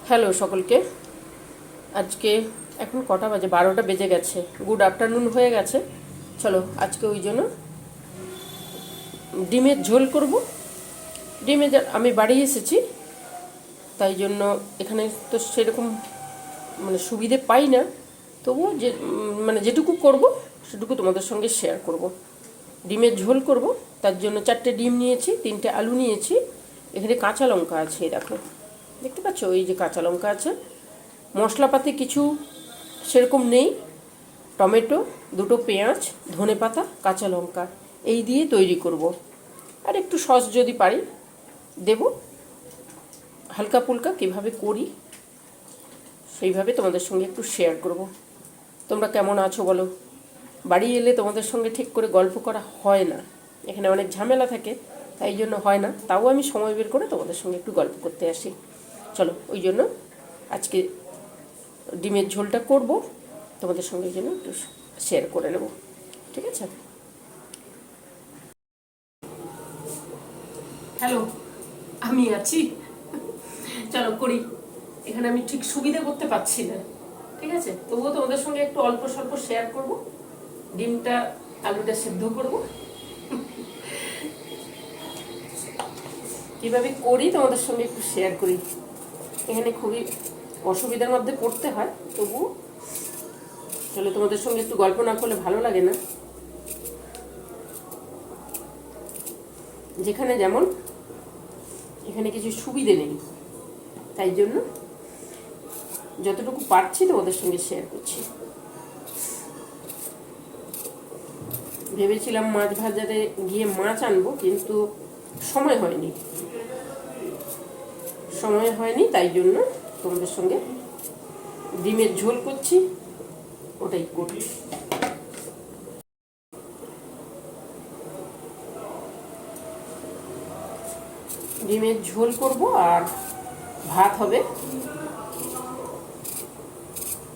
Hello সকলকে। আজকে এখন কটা বাজে? 12টা বেজে গেছে। গুড আফটারনুন হয়ে গেছে। চলো আজকে ওই জন্য ডিমের ঝোল করব। আমি বাড়ি এসেছি, তাই জন্য এখানে তো সেরকম সুবিধে পাই না। তবুও যে যেটুকু করব সেটুকু তোমাদের সঙ্গে শেয়ার করব। ডিমের ঝোল করব, তার জন্য 4টে ডিম নিয়েছি, 3টে আলু নিয়েছি, এখানে কাঁচা লঙ্কা আছে, এই দেখো, দেখতে পাচ্ছ? ওই যে কাঁচা লঙ্কা আছে। মশলাপাতি কিছু সেরকম নেই। টমেটো, 2টো পেঁয়াজ, ধনেপাতা, কাঁচা লঙ্কা, এই দিয়ে তৈরি করব। আর একটু সস যদি পারি দেব। হালকা ফুলকা কীভাবে করি সেইভাবে তোমাদের সঙ্গে একটু শেয়ার করব। তোমরা কেমন আছো বলো? বাড়ি এলে তোমাদের সঙ্গে ঠিক করে গল্প করা হয় না, এখানে অনেক ঝামেলা থাকে, তাই জন্য হয় না। তাও আমি সময় বের করে তোমাদের সঙ্গে একটু গল্প করতে আসি। চলো ওই জন্য আজকে ডিমের ঝোলটা করব, তোমাদের সঙ্গে জন্য একটু শেয়ার করে নেব, ঠিক আছে? হ্যালো, আমি আছি। চলো করি। এখানে আমি ঠিক সুবিধা করতে পারছি না, ঠিক আছে? তবুও তোমাদের সঙ্গে একটু অল্প স্বল্প শেয়ার করব। ডিমটা আলুটা সেদ্ধ করব, কীভাবে করি তোমাদের সঙ্গে একটু শেয়ার করি। এখানে খুবই অসুবিধার মধ্যে পড়তে হয়, তবু চলো তোমাদের সঙ্গে একটু গল্প না করলে ভালো লাগে না। যেখানে যেমন এখানে কিছু সুবিধে নেই, তাই জন্য যতটুকু পারছি তোমাদের সঙ্গে শেয়ার করছি। ভেবেছিলাম মাছ বাজারে গিয়ে মাছ আনবো, কিন্তু সময় হয়নি, তাই জন্য তোমাদের সঙ্গে ডিমের ঝোল করছি, ওটাই করি। ডিমের ঝোল করব আর ভাত হবে।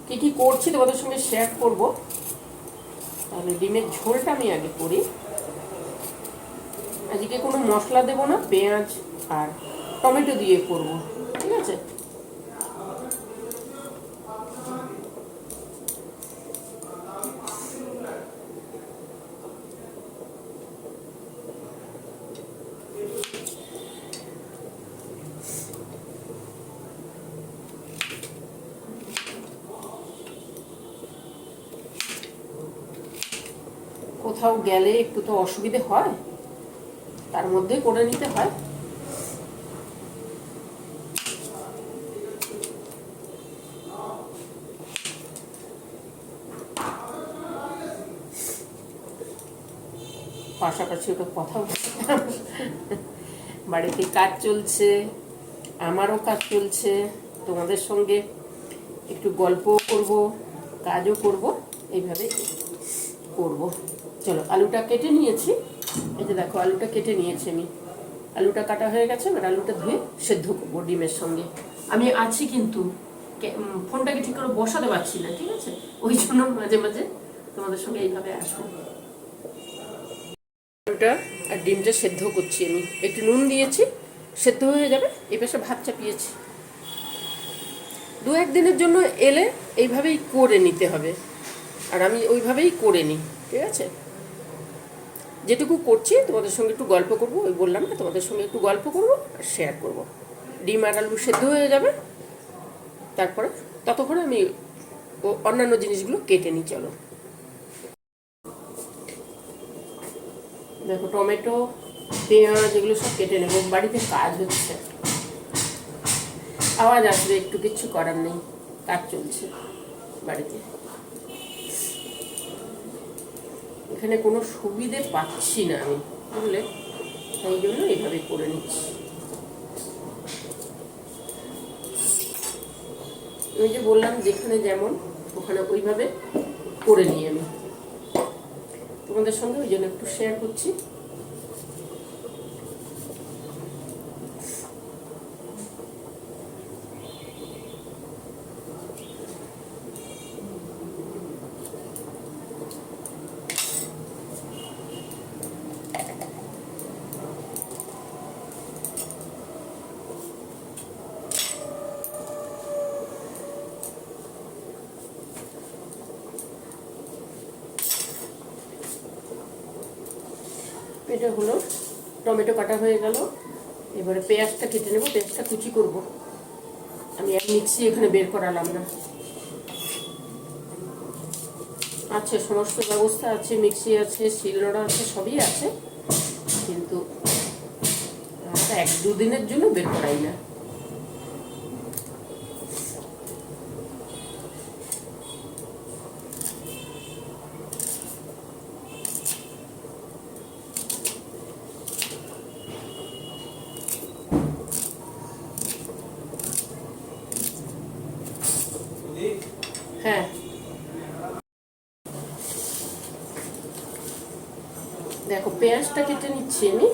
কি কি করছি তোমাদের সঙ্গে শেয়ার করব। তাহলে ডিমের ঝোলটা আমি আগে করি। আজকে কোনো মশলা দেব না, পেঁয়াজ আর টমেটো দিয়ে করব, ঠিক আছে? কোথাও গেলে একটু তো অসুবিধে হয়, তার মধ্যে করে নিতে হয়। পাশাপাশি ওটা কথা বাড়িতে কাজ চলছে, আমারও কাজ চলছে, তোমাদের সঙ্গে একটু গল্পও করব, কাজও করব, এইভাবে করব। চলো আলুটা কেটে নিয়েছি, এই যে দেখো আলুটা কেটে নিয়েছি আমি। আলুটা কাটা হয়ে গেছে, এবার আলুটা ধুয়ে সেদ্ধ করবো ডিমের সঙ্গে। আমি আছি কিন্তু ফোনটাকে ঠিক করে বসাতে পারছি না, ঠিক আছে? ওই জন্য মাঝে মাঝে তোমাদের সঙ্গে এইভাবে আসবো। আলুটা আর ডিমটা সেদ্ধ করছি আমি, একটু নুন দিয়েছি, সেদ্ধ হয়ে যাবে। এই পাশে ভাত চাপিয়েছি। 2-1 দিনের জন্য এলে এইভাবেই করে নিতে হবে, আর আমি ওইভাবেই করে নিই, ঠিক আছে? যেটুকু করছি তোমাদের সঙ্গে একটু গল্প করব, ওই বললাম না, তোমাদের সঙ্গে একটু গল্প করব আর শেয়ার করব। ডিম আর আলু সেদ্ধ হয়ে যাবে, তারপরে ততক্ষণে আমি অন্যান্য জিনিসগুলো কেটে নিই। চলো দেখো, টমেটো, পেঁয়াজ এগুলো সব কেটে নেব। বাড়িতে কাজ হচ্ছে, আওয়াজ আসবে একটু, কিচ্ছু করার নেই, কাজ চলছে বাড়িতে। এখানে কোনো সুবিধে পাচ্ছি না আমি, বুঝলে? তাই জন্য এইভাবে করে নিচ্ছি। ওই যে বললাম, যেখানে যেমন ওখানে ওইভাবে করে নিই আমি, তোমাদের সঙ্গে ওই জন্য একটু শেয়ার করছি। এটা হলো, টমেটো কাটা হয়ে গেল। এবারে পেঁয়াজটা কেটে নেব, পেঁয়াজটা কুচি করব। আমি এক মিক্সি এখানে বের করালাম না, আছে সমস্ত ব্যবস্থা আছে, মিক্সি আছে, শিলনোড়া আছে, সবই আছে, কিন্তু আমরা 1-2 দিনের জন্য বের করাই না। হ্যাঁ, দেখো পেঁয়াজটা কেটে নিচ্ছি আমি।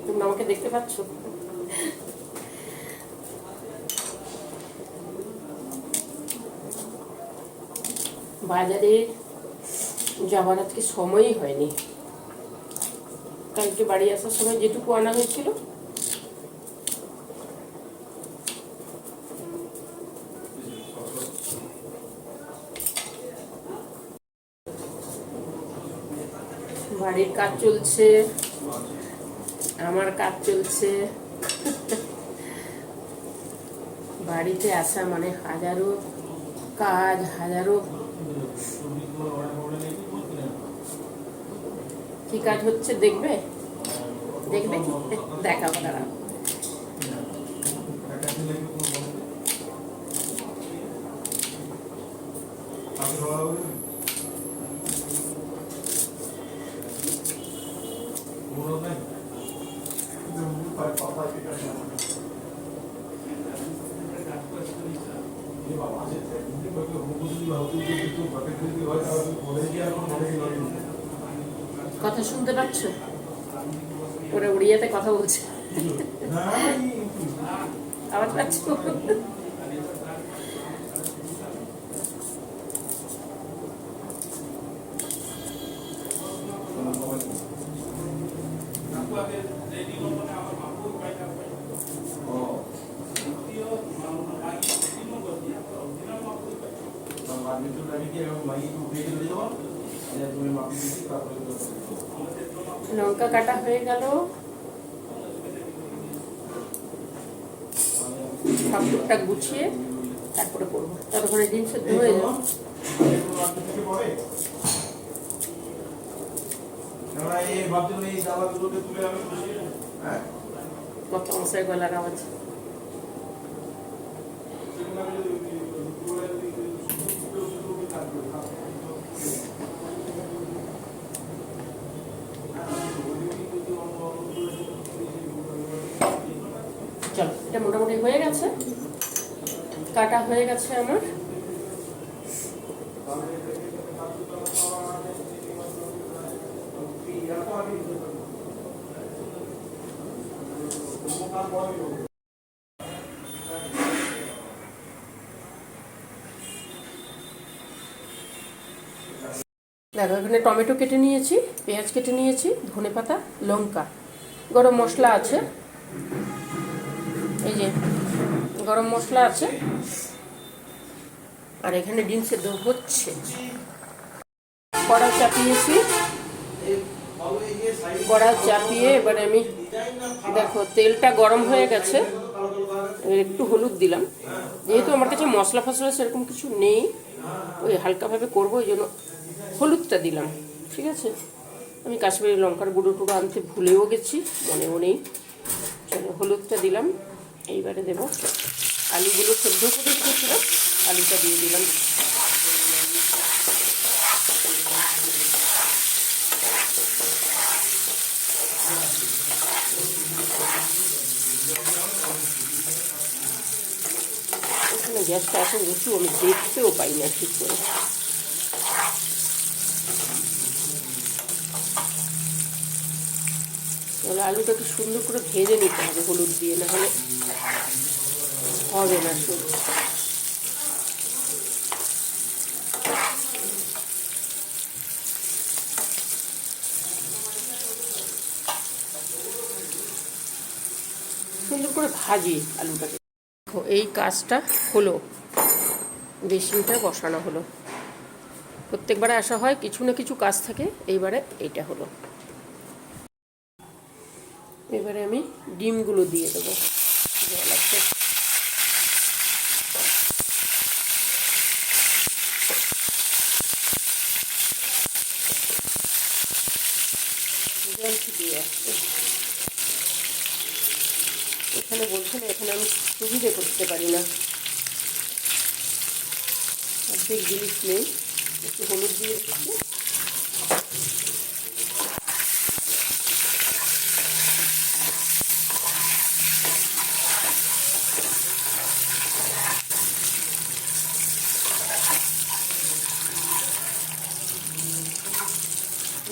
তোমরা আমাকে দেখতে পাচ্ছ? বাজারে যাবার আজকে সময়ই হয়নি। কালকে বাড়ি আসার সময় যেটুকু আনা হয়েছিল, বাড়ির কাজ চলছে, আমার কাজ চলছে। বাড়িতে আসা মানে হাজারো কাজ, হাজারো। কি কাজ হচ্ছে দেখবে? দেখবে কি? দেখাবো, দাঁড়া। কথা শুনতে পাচ্ছ? ওরা উড়িয়াতে কথা বলছে, আওয়াজ পাচ্ছ? লঙ্কা কাটা হয়ে গেল, সব টুকটাক গুছিয়ে তারপরে করবো। ততক্ষণে ডিম সেদ্ধ হয়ে যাবে। কত মশাই গলার আওয়াজ। চলো, এটা মোটামুটি হয়ে গেছে, কাটা হয়ে গেছে আমার। দেখো, এখানে টমেটো কেটে নিয়েছি, পেঁয়াজ কেটে নিয়েছি, ধনেপাতা, লঙ্কা, গরম মশলা আছে, এই যে গরম মশলা আছে, আর এখানে ডিম সেদ্ধ হচ্ছে। কড়া চাপিয়েছি, কড়া চাপিয়ে এবারে আমি, দেখো তেলটা গরম হয়ে গেছে, একটু হলুদ দিলাম। যেহেতু আমার কাছে মশলা ফসলা সেরকম কিছু নেই, ওই হালকাভাবে করবো, ওই জন্য হলুদটা দিলাম। ঠিক আছে, আমি কাশ্মীরি লঙ্কার গুঁড়ো টুড়ো আনতে ভুলেও গেছি, মনেও নেই। চলো, হলুদটা দিলাম। এইবারে দেবো আলুগুলো, সেদ্ধ করে রেখেছিলাম, আলুটা দিয়ে দিলাম। এখানে গ্যাসটা এত উঁচু, আমি দেখতেও পাই না ঠিক করে। তাহলে আলুটাকে সুন্দর করে ভেজে নিতে হবে হলুদ দিয়ে, না হলে হবে না। সুন্দর করে ভাজি আলুটাকে। এই কাজটা হলো, বেসিনটা বসানো হলো। প্রত্যেকবারে আসা হয়, কিছু না কিছু কাজ থাকে, এইবারে এইটা হলো। এবারে আমি ডিমগুলো দিয়ে দেবো। জল আছে, জল ফুটিয়ে আসছে। এখানে বলছে না, এখানে আমি সুবিধে করতে পারি না, অর্ধেক জিনিস নেই। একটু হলুদ দিয়ে দিচ্ছি।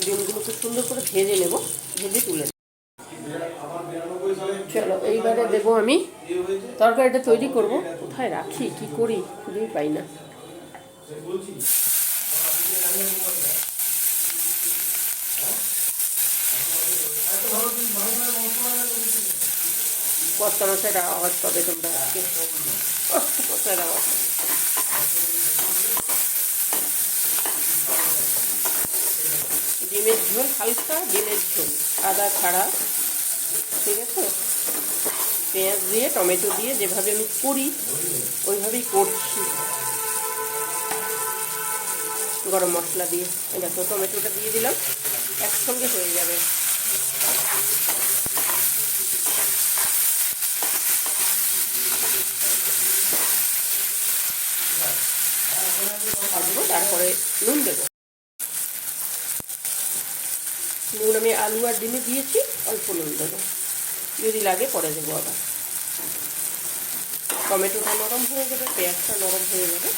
ডিমগুলোকে সুন্দর করে ভেজে নেব, ভেজে তুলে নেব। চলো এইবারে দেবো আমি তরকারিটা তৈরি করব। কোথায় রাখি, কি করি খুঁজেই পাই না। কত মাছের আওয়াজ পাবে তোমরা আজকে, কষ্টের আওয়াজ। ডিমের ঝোল, হালকা ডিমের ঝোল, আদা ছাড়া, ঠিক আছে। পেঁয়াজ দিয়ে টমেটো দিয়ে যেভাবে আমি করি ওইভাবেই করছি। গরম মশলা দিয়ে দেখো টমেটোটা দিয়ে দিলাম, একসঙ্গে হয়ে যাবে। তারপরে নুন দেবো। নুন আমি আলু আর ডিমে দিয়েছি, অল্প নুন দেবো, যদি লাগে পরে দেবো আবার। টমেটোটা নরম হয়ে যাবে, পেঁয়াজটা নরম হয়ে যাবে।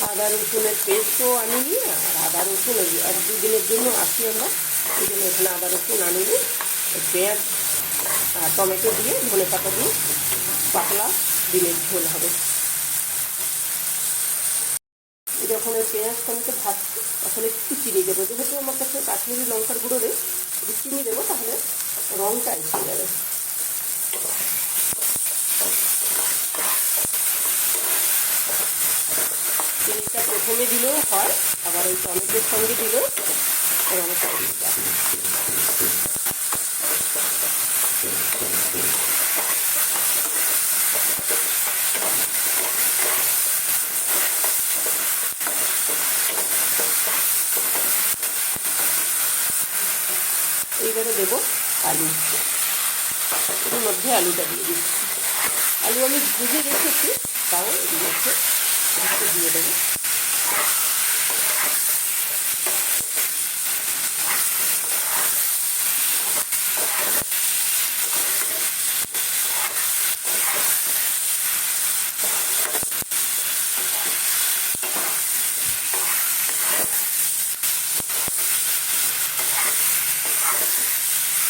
আদা রসুনের পেস্টও আনিনি, আর আদা রসুন আর 2 দিনের জন্য আসি আমরা, এই জন্য এখানে আদা রসুন আনিনি। পেঁয়াজ আর টমেটো দিয়ে ধনে পাতা দিয়ে পাতলা ডিমের ঝোল হবে। যখন ওই পেঁয়াজ টমেটো ভাজছি তখন একটু চিনি দেবো, যেহেতু আমার কাছে কাশ্মীরি লঙ্কার গুঁড়ো নেই, একটু চিনি দেবো, তাহলে রঙটা এসে যাবে। চিনিটা প্রথমে দিলেও হয়, আবার ওই টমেটোর সঙ্গে দিলেও রঙটা এসে যাবে। এইবারে দেবো আলু, এর মধ্যে আলুটা দিয়ে দিচ্ছি। আলু আমি ভেজে রেখেছি, তাও এর মধ্যে একটু দিয়ে দেবো।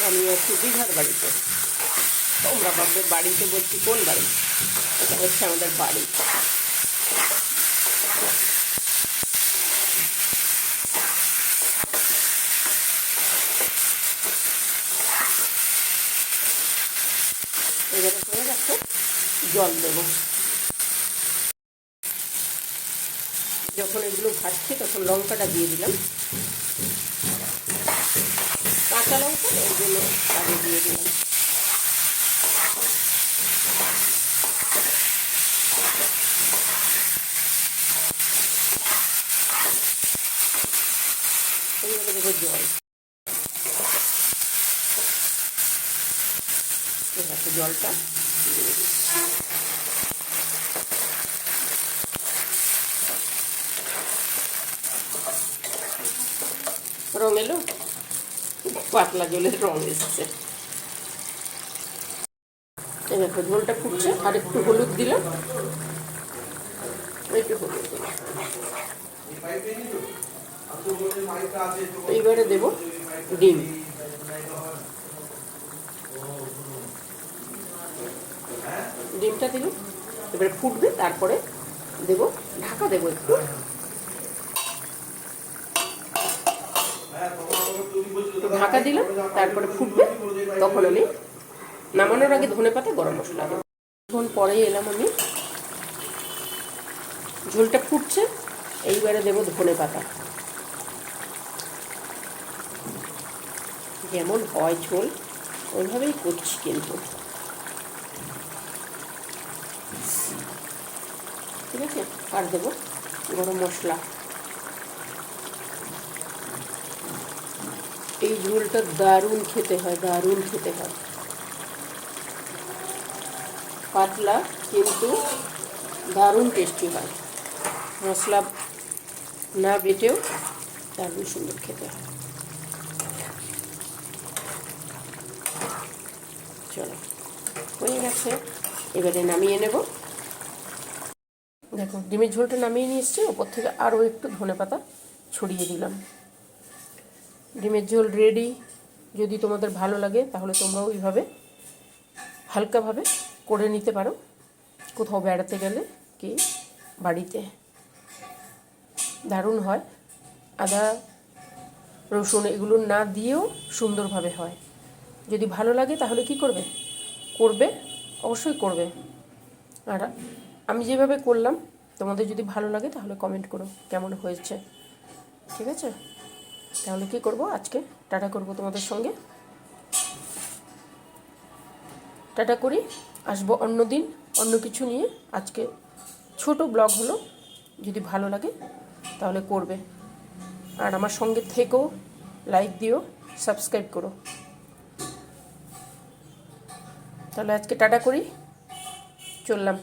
আমি আছি দীঘার বাড়িতে, তোমরা ভাববে বাড়িতে বলছি কোন বাড়ি, এটা হচ্ছে আমাদের বাড়ি। এবারে হয়ে গেছে, জল দেবো। যখন এগুলো ভাজছি তখন লঙ্কাটা দিয়ে দিলাম, কাঁচা লঙ্কা, ওই জন্য আগে দিয়ে দিলাম। এইভাবে দেবো জল, এবার জলটা দিয়ে দিচ্ছি। রঙ এলো, পাতলা জলের রঙ এসছে। দেখো ঝোলটা ফুটছে, আর একটু হলুদ দিলাম, একটু হলুদ দিলাম। এইবারে দেবো ডিম, ডিমটা দিলাম। এবারে ফুটবে, তারপরে দেবো ঢাকা, দেবো একটু। ঢাকা দিলাম, তারপরে ফুটবে, তখন আমি নামানোর আগে ধনেপাতা গরম মশলা দেবো। এখন পরেই এলাম আমি, ঝোলটা ফুটছে, এইবারে দেবো ধনেপাতা। যেমন হয় ঝোল ওইভাবেই করছি কিন্তু, ঠিক আছে। আর দেবো গরম মশলা। এই ঝোলটা দারুণ খেতে হয়, দারুণ খেতে হয়। পাতলা কিন্তু দারুণ টেস্টি হয়, মশলা না বেটেও দারুণ সুন্দর খেতে হয়। চলো, হয়ে গেছে, এবারে নামিয়ে নেব। দেখো ডিমের ঝোলটা নামিয়ে নিয়ে এসছি, ওপর থেকে আরও একটু ধনেপাতা ছড়িয়ে দিলাম। ডিমের ঝোল রেডি। যদি তোমাদের ভালো লাগে তাহলে তোমরাও ওইভাবে হালকাভাবে করে নিতে পারো, কোথাও বেড়াতে গেলে কি বাড়িতে। দারুণ হয়, আদা রসুন এগুলো না দিয়েও সুন্দরভাবে হয়। যদি ভালো লাগে তাহলে কি করবে, করবে, অবশ্যই করবে। আর আমি যেভাবে করলাম, তোমাদের যদি ভালো লাগে তাহলে কমেন্ট করো কেমন হয়েছে, ঠিক আছে। তাহলে কি করব, আজকে টাটা করব তোমাদের সঙ্গে, টাটা করি। আসবো অন্য দিন অন্য কিছু নিয়ে। আজকে ছোট ব্লগ হলো, যদি ভালো লাগে তাহলে করবে। আর আমার সঙ্গে থেকেও, লাইক দিও, সাবস্ক্রাইব করো। তাহলে আজকে টাটা করি, চললাম।